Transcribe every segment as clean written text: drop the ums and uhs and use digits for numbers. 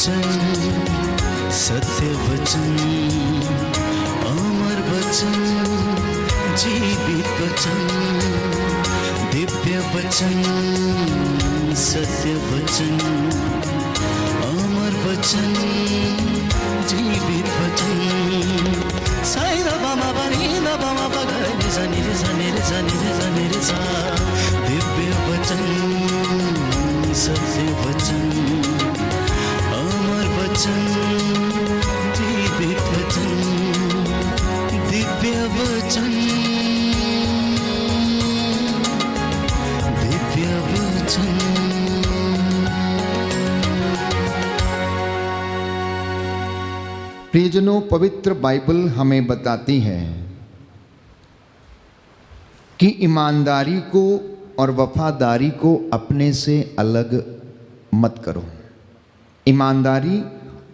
वचन, सत्य वचन, अमर वचन, जीवित वचन, दिव्य वचन, सत्य वचन, अमर वचन, जीवित वचन। साई दा मा पा नी दा पा मा पा गा रे सा नी रे सा नी रे सा नी रे सा नी रे सा। दिव्य वचन, सत्य वचन, अमर वचन, जीवित वचन, दिव्य वचन, दिव्य वचन। प्रियजनों, पवित्र बाइबल हमें बताती है कि ईमानदारी को और वफादारी को अपने से अलग मत करो। ईमानदारी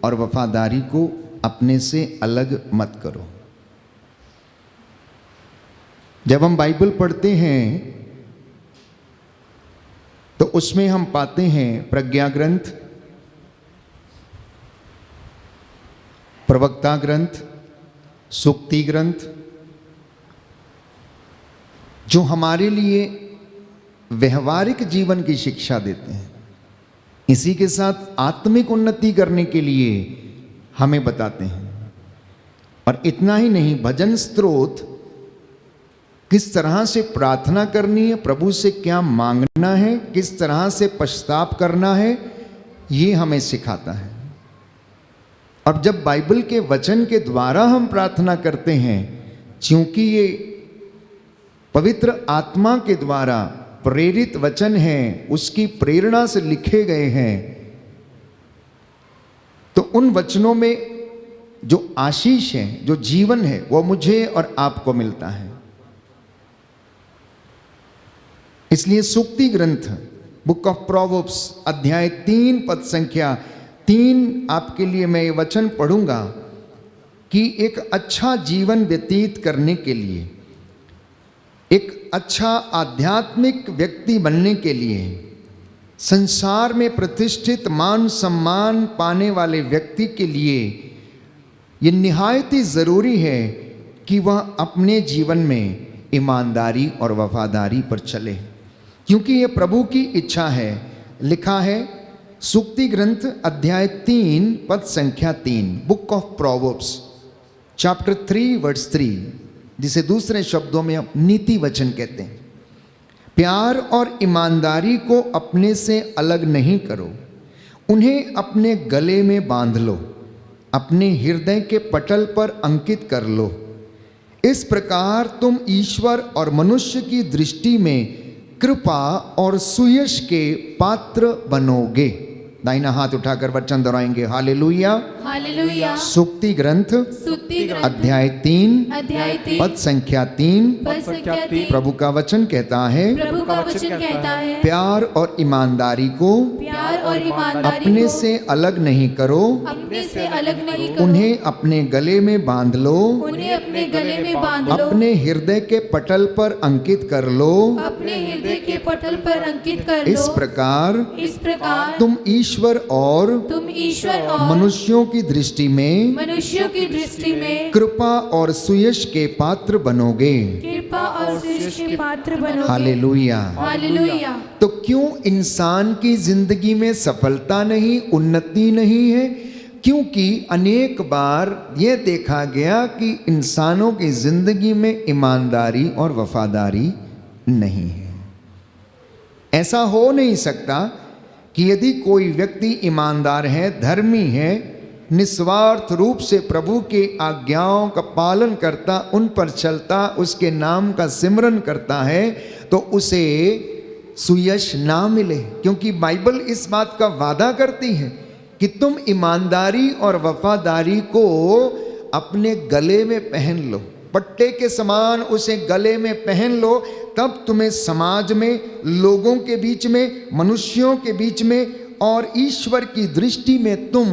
और वफादारी को अपने से अलग मत करो। जब हम बाइबल पढ़ते हैं तो उसमें हम पाते हैं प्रज्ञा ग्रंथ, प्रवक्ता ग्रंथ, सूक्ति ग्रंथ, जो हमारे लिए व्यवहारिक जीवन की शिक्षा देते हैं। इसी के साथ आत्मिक उन्नति करने के लिए हमें बताते हैं। और इतना ही नहीं, भजन स्तोत्र किस तरह से प्रार्थना करनी है, प्रभु से क्या मांगना है, किस तरह से पश्चाताप करना है, ये हमें सिखाता है। अब जब बाइबल के वचन के द्वारा हम प्रार्थना करते हैं, क्योंकि ये पवित्र आत्मा के द्वारा प्रेरित वचन हैं, उसकी प्रेरणा से लिखे गए हैं, तो उन वचनों में जो आशीष है, जो जीवन है, वो मुझे और आपको मिलता है। इसलिए सूक्ति ग्रंथ, बुक ऑफ प्रोवर्ब्स, अध्याय 3 पद संख्या 3, आपके लिए मैं ये वचन पढ़ूंगा कि एक अच्छा जीवन व्यतीत करने के लिए, एक अच्छा आध्यात्मिक व्यक्ति बनने के लिए, संसार में प्रतिष्ठित मान सम्मान पाने वाले व्यक्ति के लिए ये निहायत ही ज़रूरी है कि वह अपने जीवन में ईमानदारी और वफादारी पर चले, क्योंकि ये प्रभु की इच्छा है। लिखा है सूक्ति ग्रंथ अध्याय 3 पद संख्या 3, book of Proverbs chapter 3 verse 3, जिसे दूसरे शब्दों में हम नीति वचन कहते हैं। प्यार और ईमानदारी को अपने से अलग नहीं करो, उन्हें अपने गले में बांध लो, अपने हृदय के पटल पर अंकित कर लो। इस प्रकार तुम ईश्वर और मनुष्य की दृष्टि में कृपा और सुयश के पात्र बनोगे। दाहिना हाथ उठाकर वचन दोहराएंगे, हालेलुया हालेलुया। सूक्ति ग्रंथ अध्याय 3 पद संख्या 3, प्रभु का वचन कहता है, प्रभु का वचन कहता है, प्यार और ईमानदारी को अपने से अलग नहीं करो, अपने से अलग नहीं करो, उन्हें अपने गले में बांध लो, उन्हें अपने गले में बांध लो, अपने हृदय के पटल पर अंकित कर लो। अपने हृदय के पटल पर अंकित कर लो। इस प्रकार तुम ईश्वर और मनुष्यों की दृष्टि में कृपा और सुयश के पात्र बनोगे। Hallelujah hallelujah. तो क्यों इंसान की जिंदगी में सफलता नहीं, उन्नति नहीं है? क्योंकि अनेक बार ये देखा गया कि इंसानों की जिंदगी में ईमानदारी और वफादारी नहीं है। ऐसा हो नहीं सकता कि यदि कोई व्यक्ति ईमानदार है, धर्मी है, निस्वार्थ रूप से प्रभु के आज्ञाओं का पालन करता, उन पर चलता, उसके नाम का सिमरन करता है, तो उसे सुयश ना मिले। क्योंकि बाइबल इस बात का वादा करती है कि तुम ईमानदारी और वफादारी को अपने गले में पहन लो, पट्टे के समान उसे गले में पहन लो, तब तुम्हें समाज में, लोगों के बीच में, मनुष्यों के बीच में और ईश्वर की दृष्टि में तुम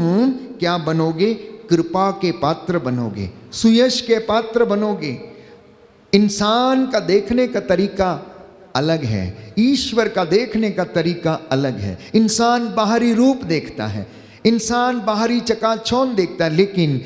क्या बनोगे? कृपा के पात्र बनोगे, सुयश के पात्र बनोगे। इंसान का देखने का तरीका अलग है, ईश्वर का देखने का तरीका अलग है। इंसान बाहरी रूप देखता है, इंसान बाहरी चकाचौंध देखता है, लेकिन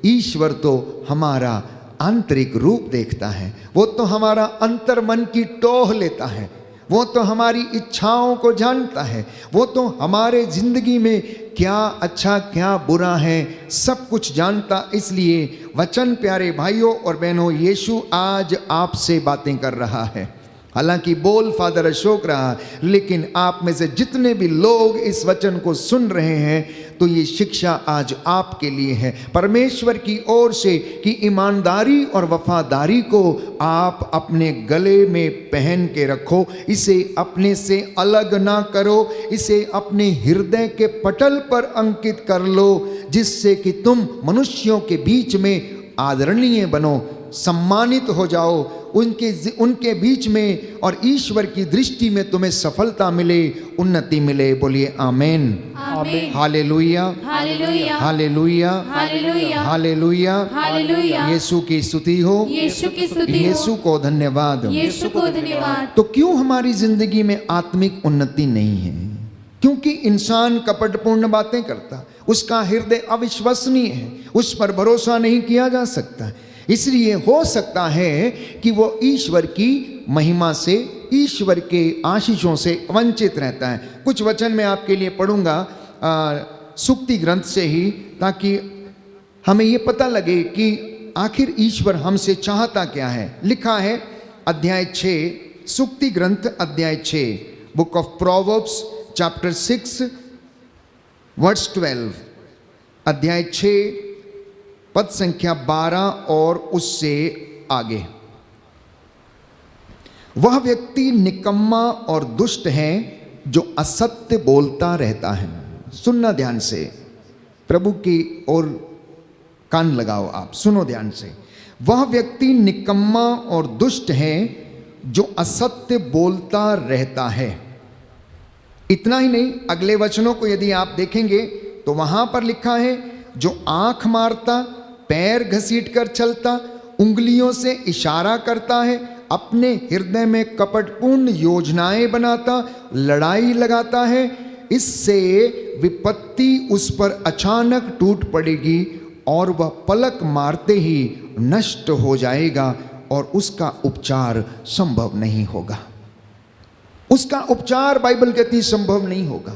ईश्वर तो हमारा आंतरिक रूप देखता है। वो तो हमारा अंतर्मन की टोह लेता है, वो तो हमारी इच्छाओं को जानता है, वो तो हमारे जिंदगी में क्या अच्छा क्या बुरा है सब कुछ जानता। इसलिए वचन प्यारे भाइयों और बहनों, यीशु आज आपसे बातें कर रहा है। हालांकि बोल फादर अशोक रहा, लेकिन आप में से जितने भी लोग इस वचन को सुन रहे हैं, तो ये शिक्षा आज आपके लिए है परमेश्वर की ओर से कि ईमानदारी और वफादारी को आप अपने गले में पहन के रखो। इसे अपने से अलग ना करो, इसे अपने हृदय के पटल पर अंकित कर लो, जिससे कि तुम मनुष्यों के बीच में आदरणीय बनो, सम्मानित हो जाओ उनके बीच में, और ईश्वर की दृष्टि में तुम्हें सफलता मिले, उन्नति मिले। बोलिए आमेन, आमीन। Hallelujah, hallelujah, hallelujah, hallelujah, hallelujah. Hallelujah. Yeshu की स्तुति हो, यीशु की स्तुति हो, यीशु को धन्यवाद। यीशु को धन्यवाद। तो क्यों हमारी जिंदगी में आत्मिक उन्नति नहीं है? क्योंकि इंसान कपटपूर्ण बातें करता, उसका हृदय अविश्वसनीय है, उस पर भरोसा नहीं किया जा सकता। इसलिए हो सकता है कि वो ईश्वर की महिमा से, ईश्वर के आशीषों से वंचित रहता है। कुछ वचन मैं आपके लिए पढ़ूंगा सुक्ति ग्रंथ से ही, ताकि हमें ये पता लगे कि आखिर ईश्वर हमसे चाहता क्या है। लिखा है अध्याय 6, सुक्ति ग्रंथ अध्याय 6, book of Proverbs chapter 6 verse 12, अध्याय 6 पद संख्या 12 और उससे आगे। वह व्यक्ति निकम्मा और दुष्ट है जो असत्य बोलता रहता है। सुनना ध्यान से, प्रभु की ओर कान लगाओ, आप सुनो ध्यान से। वह व्यक्ति निकम्मा और दुष्ट है जो असत्य बोलता रहता है। इतना ही नहीं, अगले वचनों को यदि आप देखेंगे तो वहां पर लिखा है जो आंख मारता, पैर घसीट कर चलता, उंगलियों से इशारा करता है, अपने हृदय में कपटपूर्ण योजनाएं बनाता, लड़ाई लगाता है, इससे विपत्ति उस पर अचानक टूट पड़ेगी और वह पलक मारते ही नष्ट हो जाएगा और उसका उपचार संभव नहीं होगा। उसका उपचार बाइबल कहती संभव नहीं होगा।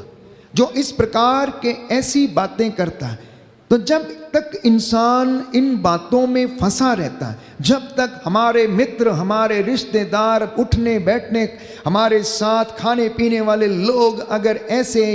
जो इस प्रकार के ऐसी बातें करता है, तो जब तक इंसान इन बातों में फंसा रहता है, जब तक हमारे मित्र, हमारे रिश्तेदार, उठने बैठने, हमारे साथ खाने पीने वाले लोग अगर ऐसे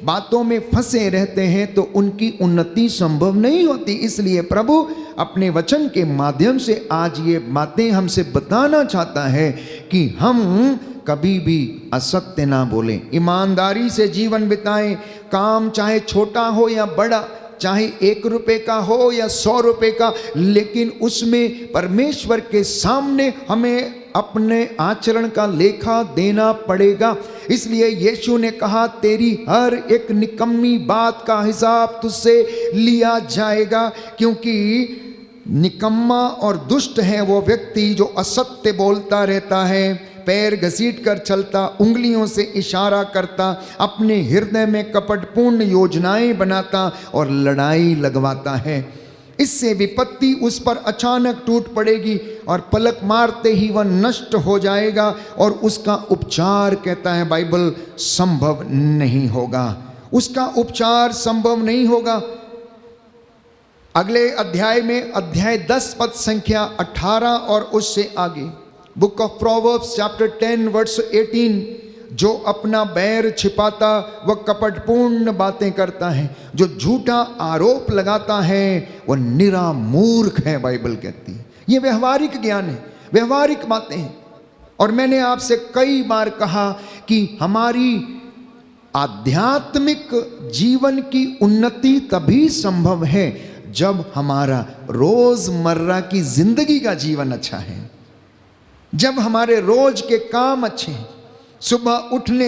बातों में फंसे रहते हैं, तो उनकी उन्नति संभव नहीं होती। इसलिए प्रभु अपने वचन के माध्यम से आज ये बातें हमसे बताना चाहता है कि हम कभी भी असत्य ना बोलें, ईमानदारी से जीवन बिताएं। काम चाहे छोटा हो या बड़ा, चाहे 1 रुपए का हो या 100 रुपए का, लेकिन उसमें परमेश्वर के सामने हमें अपने आचरण का लेखा देना पड़ेगा। इसलिए यीशु ने कहा, तेरी हर एक निकम्मी बात का हिसाब तुझसे लिया जाएगा। क्योंकि निकम्मा और दुष्ट है वो व्यक्ति जो असत्य बोलता रहता है, पैर घसीट कर चलता, उंगलियों से इशारा करता, अपने हृदय में कपटपूर्ण योजनाएं बनाता और लड़ाई लगवाता है। इससे विपत्ति उस पर अचानक टूट पड़ेगी और पलक मारते ही वह नष्ट हो जाएगा और उसका उपचार, कहता है बाइबल, संभव नहीं होगा। उसका उपचार संभव नहीं होगा। अगले अध्याय में, अध्याय 10 पद संख्या 18 और उससे आगे, book of Proverbs chapter 10 verse 18, जो अपना बैर छिपाता वह कपटपूर्ण बातें करता है, जो झूठा आरोप लगाता है वह निरा मूर्ख है, बाइबल कहती है। ये व्यवहारिक ज्ञान है, व्यवहारिक बातें हैं। और मैंने आपसे कई बार कहा कि हमारी आध्यात्मिक जीवन की उन्नति तभी संभव है जब हमारा रोजमर्रा की जिंदगी का जीवन अच्छा है, जब हमारे रोज के काम अच्छे हैं, सुबह उठने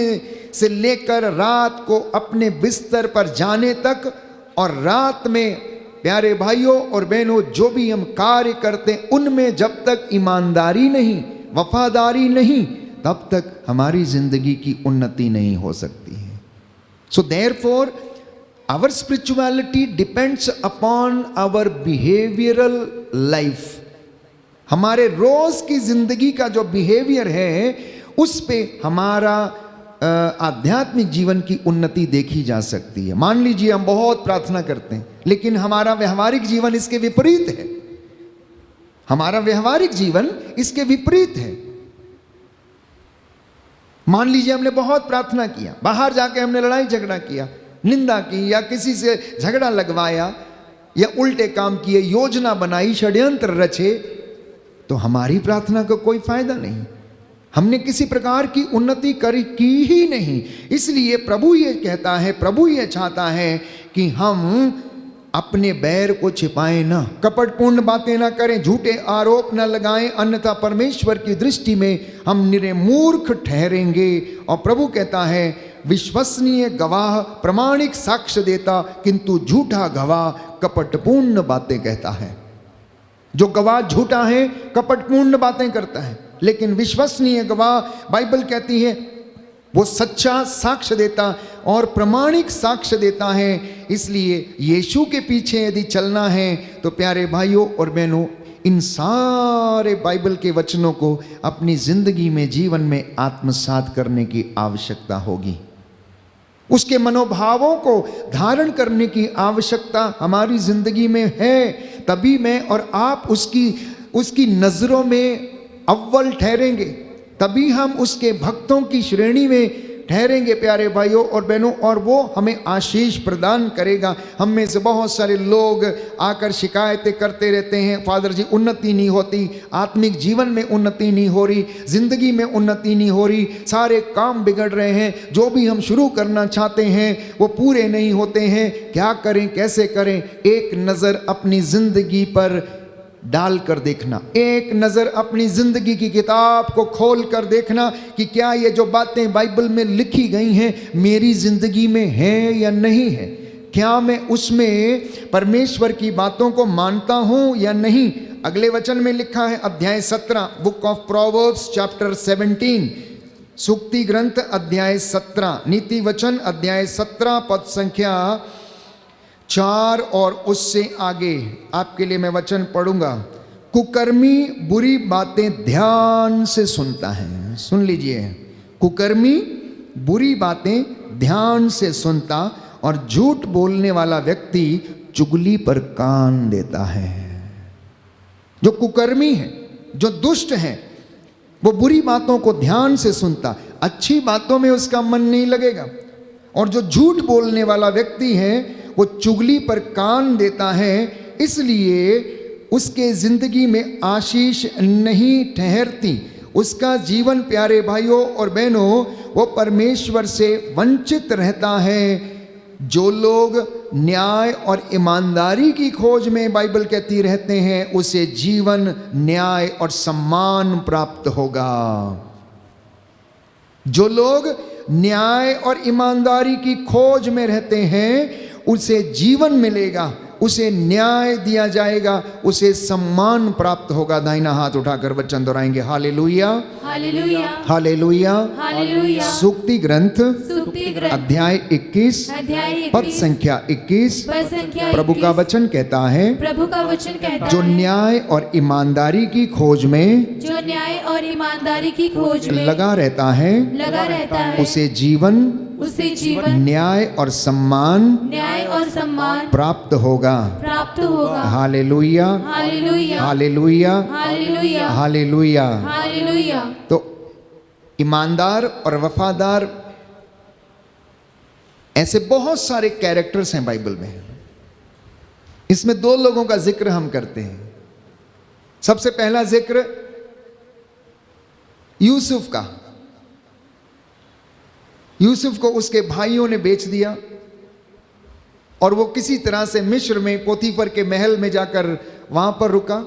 से लेकर रात को अपने बिस्तर पर जाने तक, और रात में प्यारे भाइयों और बहनों जो भी हम कार्य करते हैं उनमें जब तक ईमानदारी नहीं, वफादारी नहीं, तब तक हमारी जिंदगी की उन्नति नहीं हो सकती है। So therefore our spirituality depends upon our behavioural life. हमारे रोज की जिंदगी का जो बिहेवियर है उस पे हमारा आध्यात्मिक जीवन की उन्नति देखी जा सकती है। मान लीजिए हम बहुत प्रार्थना करते हैं लेकिन हमारा व्यवहारिक जीवन इसके विपरीत है। हमारा व्यवहारिक जीवन इसके विपरीत है। मान लीजिए हमने बहुत प्रार्थना किया, बाहर जाके हमने लड़ाई झगड़ा किया, निंदा की या किसी से झगड़ा लगवाया या उल्टे काम किए, योजना बनाई, षड्यंत्र रचे, तो हमारी प्रार्थना का कोई फायदा नहीं। हमने किसी प्रकार की उन्नति की ही नहीं। इसलिए प्रभु ये कहता है, प्रभु ये चाहता है कि हम अपने बैर को छिपाएं ना, कपटपूर्ण बातें ना करें, झूठे आरोप ना लगाएं, अन्यथा परमेश्वर की दृष्टि में हम निरे मूर्ख ठहरेंगे। और प्रभु कहता है विश्वसनीय गवाह प्रामाणिक साक्ष्य देता, किंतु झूठा गवाह कपटपूर्ण बातें कहता है। जो गवाह झूठा है, कपटपूर्ण बातें करता है, लेकिन विश्वसनीय गवाह बाइबल कहती है वो सच्चा साक्ष्य देता और प्रामाणिक साक्ष्य देता है। इसलिए यीशु के पीछे यदि चलना है तो प्यारे भाइयों और बहनों, इन सारे बाइबल के वचनों को अपनी जिंदगी में, जीवन में आत्मसात करने की आवश्यकता होगी। उसके मनोभावों को धारण करने की आवश्यकता हमारी जिंदगी में है। तभी मैं और आप उसकी नजरों में अव्वल ठहरेंगे, तभी हम उसके भक्तों की श्रेणी में ठहरेंगे प्यारे भाइयों और बहनों, और वो हमें आशीष प्रदान करेगा। हम में से बहुत सारे लोग आकर शिकायतें करते रहते हैं, फादर जी उन्नति नहीं होती, आत्मिक जीवन में उन्नति नहीं हो रही, जिंदगी में उन्नति नहीं हो रही, सारे काम बिगड़ रहे हैं, जो भी हम शुरू करना चाहते हैं वो पूरे नहीं होते हैं, क्या करें, कैसे करें। एक नज़र अपनी जिंदगी पर डाल कर देखना, एक नज़र अपनी जिंदगी की किताब को खोल कर देखना कि क्या ये जो बातें बाइबल में लिखी गई हैं मेरी जिंदगी में है या नहीं है। क्या मैं उसमें परमेश्वर की बातों को मानता हूं या नहीं। अगले वचन में लिखा है, अध्याय 17, बुक ऑफ प्रोवर्ब्स चैप्टर 17, सूक्ति ग्रंथ अध्याय 17, नीति वचन अध्याय 17 पद संख्या 4 और उससे आगे आपके लिए मैं वचन पढ़ूंगा। कुकर्मी बुरी बातें ध्यान से सुनता है। सुन लीजिए, कुकर्मी बुरी बातें ध्यान से सुनता और झूठ बोलने वाला व्यक्ति चुगली पर कान देता है। जो कुकर्मी है, जो दुष्ट है, वो बुरी बातों को ध्यान से सुनता, अच्छी बातों में उसका मन नहीं लगेगा। और जो झूठ बोलने वाला व्यक्ति है वो चुगली पर कान देता है, इसलिए उसके जिंदगी में आशीष नहीं ठहरती। उसका जीवन प्यारे भाइयों और बहनों वो परमेश्वर से वंचित रहता है। जो लोग न्याय और ईमानदारी की खोज में बाइबल कहती रहते हैं उसे जीवन, न्याय और सम्मान प्राप्त होगा। जो लोग न्याय और ईमानदारी की खोज में रहते हैं उसे जीवन मिलेगा, उसे न्याय दिया जाएगा, उसे सम्मान प्राप्त होगा। दाहिना हाथ उठाकर वचन दोहराएंगे, हालेलुया हालेलुया हालेलुया। हालेलुया। सूक्ति ग्रंथ अध्याय 21 पद संख्या 21 प्रभु का वचन कहता है, प्रभु का वचन कहता जो है, न्याय और ईमानदारी की खोज में, जो न्याय और ईमानदारी की खोज में लगा रहता है, उसे जीवन, न्याय और सम्मान प्राप्त होगा। Hallelujah hallelujah hallelujah hallelujah hallelujah. Hallelujah. तो ईमानदार और वफादार, ऐसे बहुत सारे कैरेक्टर्स हैं बाइबल में। इसमें 2 लोगों का जिक्र हम करते हैं। सबसे पहला जिक्र यूसुफ का। यूसुफ को उसके भाइयों ने बेच दिया और वो किसी तरह से मिस्र में पोतीफर के महल में जाकर वहां पर रुका।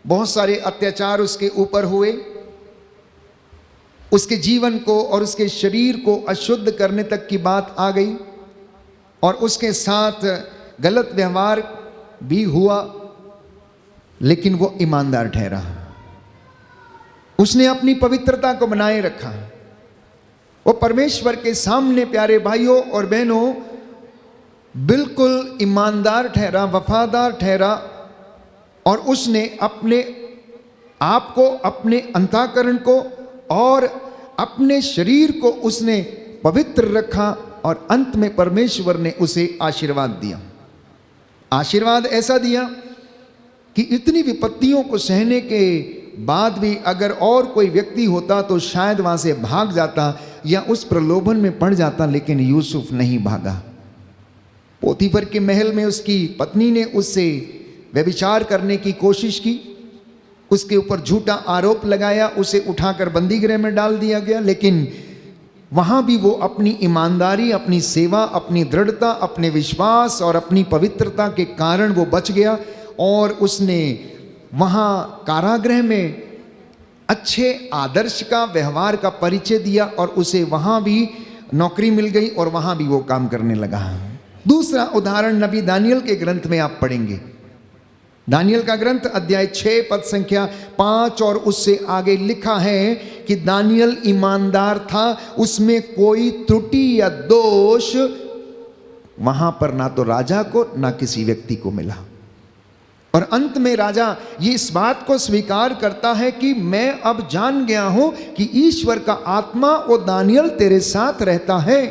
बहुत सारे अत्याचार उसके ऊपर हुए, उसके जीवन को और उसके शरीर को अशुद्ध करने तक की बात आ गई और उसके साथ गलत व्यवहार भी हुआ, लेकिन वो ईमानदार ठहरा। उसने अपनी पवित्रता को बनाए रखा। वो परमेश्वर के सामने प्यारे भाइयों और बहनों बिल्कुल ईमानदार ठहरा, वफादार ठहरा और उसने अपने आप को, अपने अंतःकरण को और अपने शरीर को उसने पवित्र रखा और अंत में परमेश्वर ने उसे आशीर्वाद दिया। आशीर्वाद ऐसा दिया कि इतनी विपत्तियों को सहने के बाद भी अगर और कोई व्यक्ति होता तो शायद वहां से भाग जाता या उस प्रलोभन में पड़ जाता, लेकिन यूसुफ नहीं भागा। पोतीफर के महल में उसकी पत्नी ने उससे व्यभिचार करने की कोशिश की, उसके ऊपर झूठा आरोप लगाया, उसे उठाकर बंदी गृह में डाल दिया गया, लेकिन वहां भी वो अपनी ईमानदारी, अपनी सेवा, अपनी दृढ़ता, अपने विश्वास और अपनी पवित्रता के कारण वो बच गया और उसने वहां कारागृह में अच्छे आदर्श का, व्यवहार का परिचय दिया और उसे वहां भी नौकरी मिल गई और वहां भी वो काम करने लगा। दूसरा उदाहरण नबी दानियल के ग्रंथ में आप पढ़ेंगे। दानियल का ग्रंथ अध्याय 6 पद संख्या 5 और उससे आगे लिखा है कि दानियल ईमानदार था, उसमें कोई त्रुटि या दोष वहां पर ना तो राजा को ना किसी व्यक्ति को मिला। और अंत में राजा ये इस बात को स्वीकार करता है कि मैं अब जान गया हूं कि ईश्वर का आत्मा वो दानियल तेरे साथ रहता है।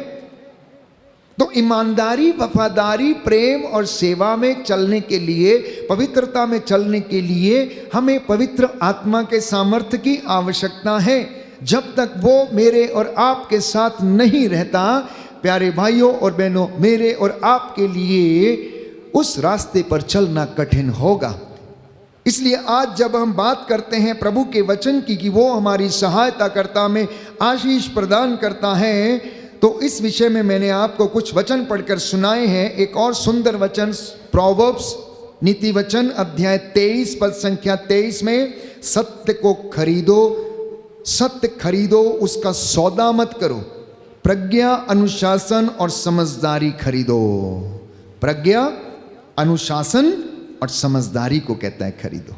तो ईमानदारी, वफादारी, प्रेम और सेवा में चलने के लिए, पवित्रता में चलने के लिए हमें पवित्र आत्मा के सामर्थ्य की आवश्यकता है। जब तक वो मेरे और आपके साथ नहीं रहता, प्यारे भाइयों और बहनों, मेरे और आपके लिए उस रास्ते पर चलना कठिन होगा। इसलिए आज जब हम बात करते हैं प्रभु के वचन की कि वो हमारी सहायता करता, हमें आशीष प्रदान करता है, तो इस विषय में मैंने आपको कुछ वचन पढ़कर सुनाए हैं। एक और सुंदर वचन प्रोवर्ब्स नीति वचन अध्याय 23 पद संख्या 23 में, सत्य को खरीदो, सत्य खरीदो, उसका सौदा मत करो, प्रज्ञा, अनुशासन और समझदारी खरीदो। प्रज्ञा, अनुशासन और समझदारी को कहता है खरीदो।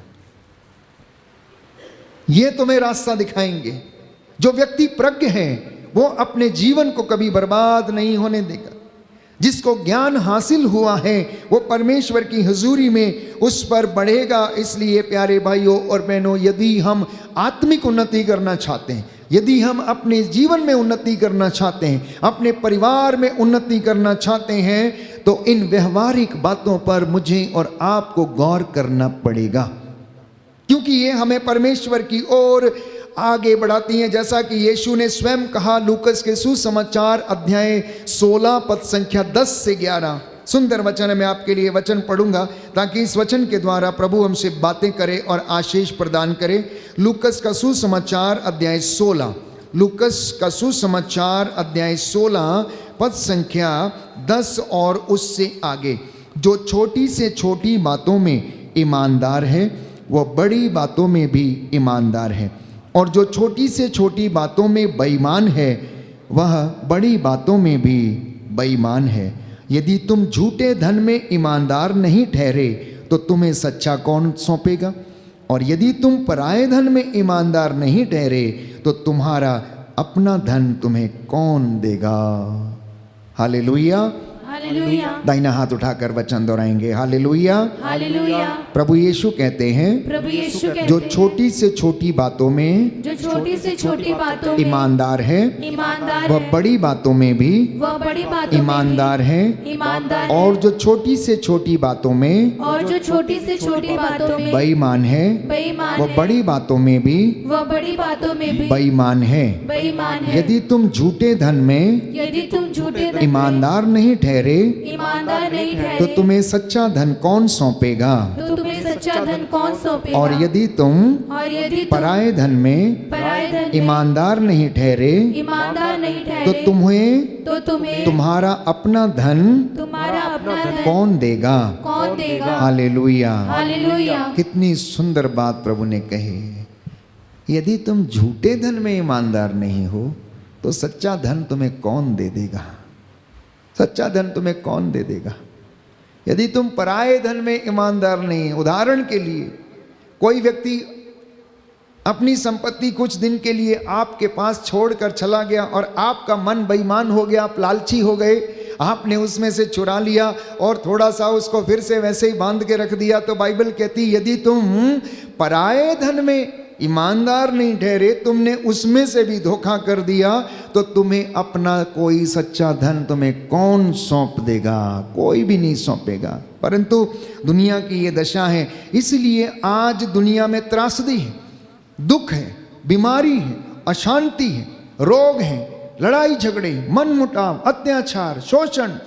ये तुम्हें रास्ता दिखाएंगे। जो व्यक्ति प्रज्ञ है वो अपने जीवन को कभी बर्बाद नहीं होने देगा। जिसको ज्ञान हासिल हुआ है वो परमेश्वर की हुजूरी में उस पर बढ़ेगा। इसलिए प्यारे भाइयों और बहनों, यदि हम आत्मिक उन्नति करना चाहते हैं, यदि हम अपने जीवन में उन्नति करना चाहते हैं, अपने परिवार में उन्नति करना चाहते हैं, तो इन व्यवहारिक बातों पर मुझे और आपको गौर करना पड़ेगा, क्योंकि ये हमें परमेश्वर की ओर आगे बढ़ाती हैं। जैसा कि यीशु ने स्वयं कहा, लूकस के सुसमाचार अध्याय 16 पद संख्या 10 से 11, सुंदर वचन है। मैं आपके लिए वचन पढ़ूंगा ताकि इस वचन के द्वारा प्रभु हमसे बातें करे और आशीष प्रदान करे। लूकस का सुसमाचार अध्याय 16, लूकस का सुसमाचार अध्याय 16 पद संख्या 10 और उससे आगे। जो छोटी से छोटी बातों में ईमानदार है वह बड़ी बातों में भी ईमानदार है, और जो छोटी से छोटी बातों में बेईमान है वह बड़ी बातों में भी बेईमान है। यदि तुम झूठे धन में ईमानदार नहीं ठहरे तो तुम्हें सच्चा कौन सौंपेगा, और यदि तुम पराये धन में ईमानदार नहीं ठहरे तो तुम्हारा अपना धन तुम्हें कौन देगा। हालेलुया, हालेलुया, दाहिना हाथ उठाकर वचन दोहराएंगे। Hallelujah, hallelujah. प्रभु यीशु कहते हैं, प्रभु यीशु कहते जो हैं, छोटी से छोटी बातों में जो छोटी से छोटी बातों में ईमानदार है ईमानदार वह है, बड़ी बातों में भी वह बड़ी बातों ईमानदार है, में भी ईमानदार और है, जो छोटी से छोटी बातों में और जो छोटी से छोटी बातों में बेईमान है बेईमान वह है, बड़ी बातों में भी वह बड़ी बातों में भी बेईमान है। बेईमान है। यदि तुम झूठे धन में यदि तुम झूठे धन में ईमानदार नहीं ठहरे ईमानदार नहीं तो ठहरे तुम्हें सच्चा धन कौन सौंपेगा, तो तुम्हें सच्चा धन कौन सौंपेगा। और यदि तुम तुम पराये धन में पराये धन में ईमानदार नहीं ठहरे ईमानदार नहीं तो ठहरे तुम्हें तुम्हारा अपना धन तुम्हारा अपना धन कौन देगा। कौन देगा। Hallelujah, hallelujah. कितनी सुंदर बात प्रभु ने कही। यदि तुम झूठे धन में ईमानदार नहीं हो तो सच्चा धन तुम्हें कौन दे देगा। सच्चा धन तुम्हें कौन दे देगा। यदि तुम पराये धन में ईमानदार नहीं। उदाहरण के लिए कोई व्यक्ति अपनी संपत्ति कुछ दिन के लिए आपके पास छोड़कर चला गया और आपका मन बेईमान हो गया, आप लालची हो गए, आपने उसमें से चुरा लिया और थोड़ा सा उसको फिर से वैसे ही बांध के रख दिया, तो बाइबल कहती यदि तुम पराये धन में ईमानदार नहीं ठहरे, तुमने उसमें से भी धोखा कर दिया, तो तुम्हें अपना कोई सच्चा धन तुम्हें कौन सौंप देगा? कोई भी नहीं सौंपेगा। परंतु दुनिया की ये दशा है, इसलिए आज दुनिया में त्रासदी है, दुख है, बीमारी है, अशांति है, रोग है, लड़ाई झगड़े, मनमुटाव, अत्याचार, शोषण,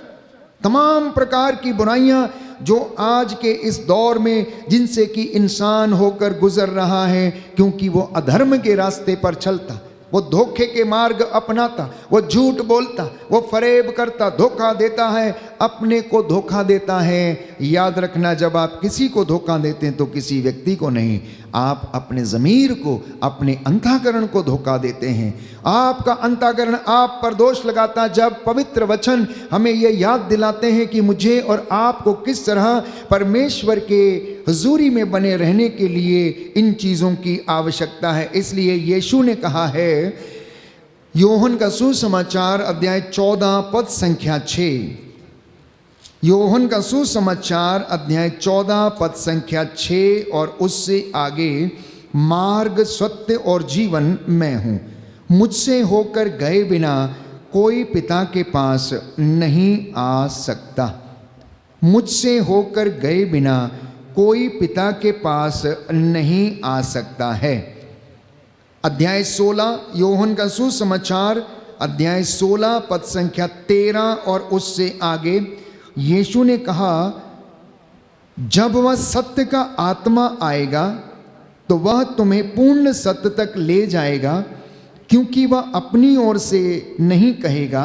तमाम प्रकार की बुराइयां जो आज के इस दौर में जिनसे कि इंसान होकर गुजर रहा है, क्योंकि वो अधर्म के रास्ते पर चलता, वो धोखे के मार्ग अपनाता, वो झूठ बोलता, वो फरेब करता, धोखा देता है, अपने को धोखा देता है। याद रखना, जब आप किसी को धोखा देते हैं तो किसी व्यक्ति को नहीं, आप अपने ज़मीर को, अपने अंतःकरण को धोखा देते हैं। आपका अंतःकरण आप पर दोष लगाता। जब पवित्र वचन हमें ये याद दिलाते हैं कि मुझे और आपको किस तरह परमेश्वर के हुजूरी में बने रहने के लिए इन चीज़ों की आवश्यकता है, इसलिए यीशु ने कहा है, योहन का सुसमाचार अध्याय 14 पद संख्या 6, योहन का सुसमाचार अध्याय 14 पद संख्या 6 और उससे आगे, मार्ग, सत्य और जीवन मैं हूँ, मुझसे होकर गए बिना कोई पिता के पास नहीं आ सकता। मुझसे होकर गए बिना कोई पिता के पास नहीं आ सकता है। अध्याय 16 योहन का सुसमाचार अध्याय 16 पद संख्या 13 और उससे आगे, यीशु ने कहा, जब वह सत्य का आत्मा आएगा तो वह तुम्हें पूर्ण सत्य तक ले जाएगा, क्योंकि वह अपनी ओर से नहीं कहेगा,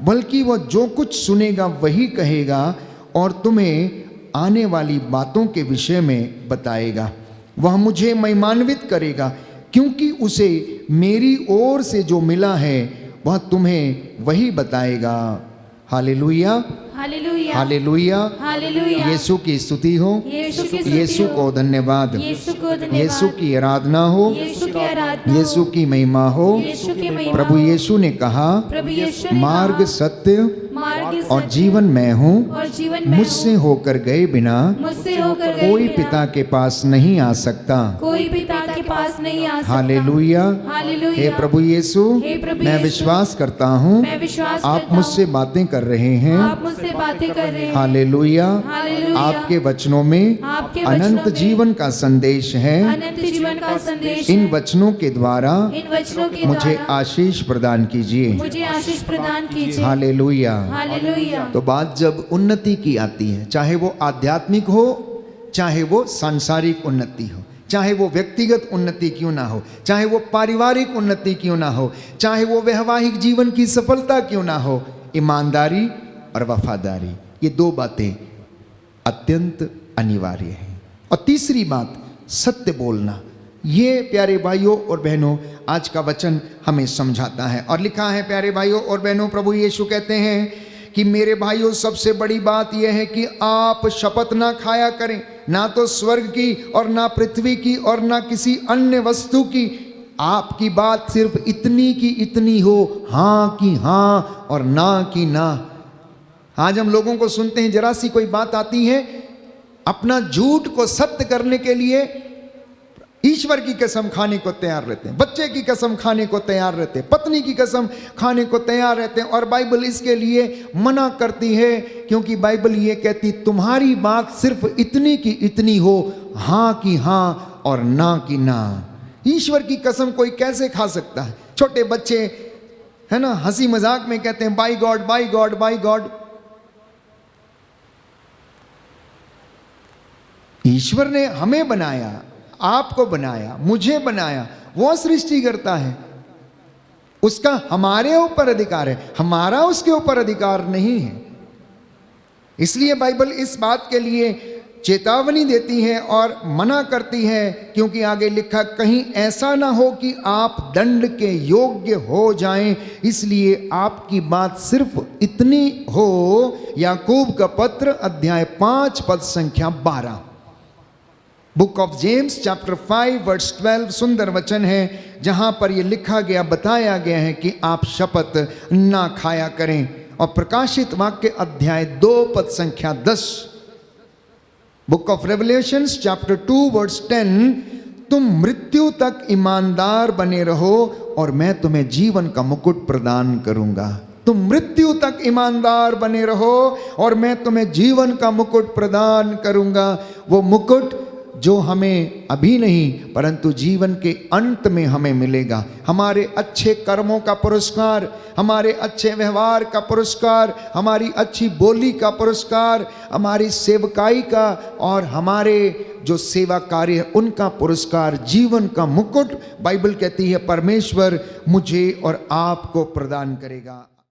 बल्कि वह जो कुछ सुनेगा वही कहेगा और तुम्हें आने वाली बातों के विषय में बताएगा। वह मुझे महिमान्वित करेगा, क्योंकि उसे मेरी ओर से जो मिला है वह तुम्हें वही बताएगा। Hallelujah, hallelujah, hallelujah, hallelujah. Yeshu की स्तुति हो, यीशु की स्तुति यीशु हो, को धन्यवाद, यीशु को धन्यवाद, यीशु की आराधना हो, यीशु की आराधना, यीशु की महिमा हो। यीशु की महिमा प्रभु हो। यीशु ने कहा, प्रभु यीशु ने मार्ग, कहा, सत्य मार्ग, और सत्य जीवन मैं हूँ, और जीवन मैं मुझसे हूँ। होकर गए बिना मुझसे होकर गए कोई बिना पिता के पास नहीं आ सकता। कोई पिता के पास नहीं आ सकता। Hallelujah, hallelujah. हे प्रभु यीशु, हे प्रभु मैं यीशु, विश्वास करता हूँ मैं विश्वास आप करता मुझसे हूँ, बातें कर रहे हैं। आप मुझसे बातें कर रहे हैं। Hallelujah, hallelujah. आपके वचनों में आपके वचनों अनंत में जीवन का संदेश है। अनंत जीवन का संदेश इन है। वचनों के द्वारा इन वचनों के मुझे द्वारा आशीष प्रदान कीजिए। मुझे आशीष प्रदान कीजिए। हालेलुया। हालेलुया। तो बात जब उन्नति की आती है, चाहे वो आध्यात्मिक हो, चाहे वो सांसारिक उन्नति हो, चाहे वो व्यक्तिगत उन्नति क्यों ना हो, चाहे वो पारिवारिक उन्नति क्यों ना हो, चाहे वो वैवाहिक जीवन की सफलता क्यों ना हो, ईमानदारी और वफादारी, ये दो बातें अत्यंत अनिवार्य हैं। और तीसरी बात, सत्य बोलना। ये प्यारे भाइयों और बहनों आज का वचन हमें समझाता है। और लिखा है, प्यारे भाइयों और बहनों, प्रभु यीशु कहते हैं कि मेरे भाइयों, सबसे बड़ी बात यह है कि आप शपथ ना खाया करें, ना तो स्वर्ग की और ना पृथ्वी की और ना किसी अन्य वस्तु की। आपकी बात सिर्फ इतनी की इतनी हो, हाँ की हाँ और ना की ना। आज हम लोगों को सुनते हैं, जरा सी कोई बात आती है, अपना झूठ को सत्य करने के लिए ईश्वर की कसम खाने को तैयार रहते हैं, बच्चे की कसम खाने को तैयार रहते हैं, पत्नी की कसम खाने को तैयार रहते हैं। और बाइबल इसके लिए मना करती है, क्योंकि बाइबल ये कहती, तुम्हारी बात सिर्फ इतनी की इतनी हो, हाँ की हाँ और ना की ना। ईश्वर की कसम कोई कैसे खा सकता है? छोटे बच्चे है ना, हंसी मजाक में कहते हैं, by God, by God, by God. ईश्वर ने हमें बनाया, आपको बनाया, मुझे बनाया, वो सृष्टि करता है, उसका हमारे ऊपर अधिकार है, हमारा उसके ऊपर अधिकार नहीं है। इसलिए बाइबल इस बात के लिए चेतावनी देती है और मना करती है, क्योंकि आगे लिखा, कहीं ऐसा ना हो कि आप दंड के योग्य हो जाएं, इसलिए आपकी बात सिर्फ इतनी हो। याकूब का पत्र अध्याय 5 पद संख्या 12, book of James chapter 5 verse 12 सुंदर वचन है, जहां पर यह लिखा गया, बताया गया है कि आप शपथ ना खाया करें। और प्रकाशित वाक्य अध्याय 2 पद संख्या 10, book of Revelations chapter 2 verse 10, तुम मृत्यु तक ईमानदार बने रहो और मैं तुम्हें जीवन का मुकुट प्रदान करूंगा। तुम मृत्यु तक ईमानदार बने रहो और मैं तुम्हें जीवन का मुकुट प्रदान करूंगा। वो मुकुट जो हमें अभी नहीं परंतु जीवन के अंत में हमें मिलेगा। हमारे अच्छे कर्मों का पुरस्कार, हमारे अच्छे व्यवहार का पुरस्कार, हमारी अच्छी बोली का पुरस्कार, हमारी सेवकाई का और हमारे जो सेवा कार्य है उनका पुरस्कार, जीवन का मुकुट बाइबल कहती है परमेश्वर मुझे और आपको प्रदान करेगा।